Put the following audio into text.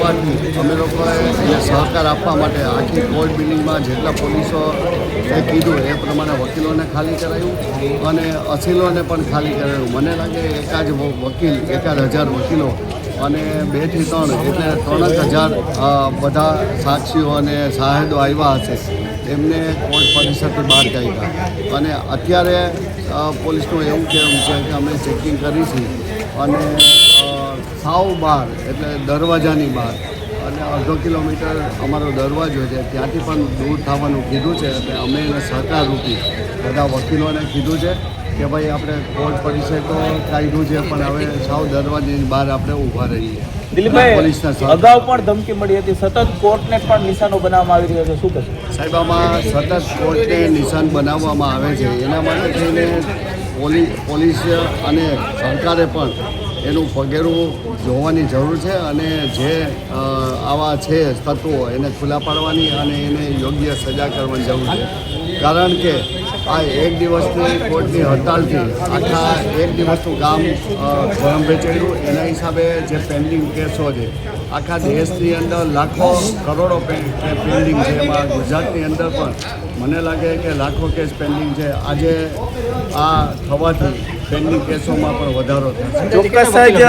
હોવાથી અમે લોકોએ એને સહકાર આપવા માટે આખી કોર્ટ બિલ્ડિંગમાં જેટલા પોલીસો એ કીધું એ પ્રમાણે વકીલોને ખાલી કરાયું અને અસીલોને પણ ખાલી કરાયું. મને લાગે એકાદ વકીલ 1000 વકીલો અને 2 થી 3 એટલે 3000 બધા સાક્ષીઓ અને શાહેદો આવ્યા હશે. એમને કોર્ટ પરિસરથી બહાર કાઢ્યા અને અત્યારે પોલીસનું એવું કહેવું છે કે અમે ચેકિંગ કરી છે અને સાવ બહાર એટલે દરવાજાની બહાર અને 1/2 કિલોમીટર અમારો દરવાજો છે ત્યાંથી પણ દૂર થવાનું કીધું છે. એટલે અમે એને સહકાર રૂપી બધા વકીલોને કીધું છે કે ભાઈ આપણે કોર્ટ પરિસર તો કાઢ્યું છે પણ હવે સાવ દરવાજાની બહાર આપણે ઊભા રહીએ. દિલીપભાઈ, અગાઉ પણ ધમકી મળી હતી, સતત કોર્ટને પણ નિશાનો બનાવવામાં આવી રહ્યો છે, શું કહેશો? સાહેબ, આમાં સતત કોર્ટને નિશાન બનાવવામાં આવે છે. એના માટે થઈને પોલીસ અને સરકારે પણ એનું પગેરું જોવાની જરૂર છે અને જે આવા છે તત્વો એને ખુલ્લા પાડવાની અને એને યોગ્ય સજા કરવાની જરૂર છે. કારણ કે આ એક દિવસની કોર્ટની હડતાલથી આખા એક દિવસનું કામ ગરમ વેચાયું. એના હિસાબે જે પેન્ડિંગ કેસો છે આખા દેશની અંદર લાખો કરોડો પેન્ડિંગ છે. એમાં ગુજરાતની અંદર પણ મને લાગે કે લાખો કેસ પેન્ડિંગ છે. આજે આ થવાથી પેન્ડિંગ કેસોમાં પણ વધારો થશે. ચોક્કસ જ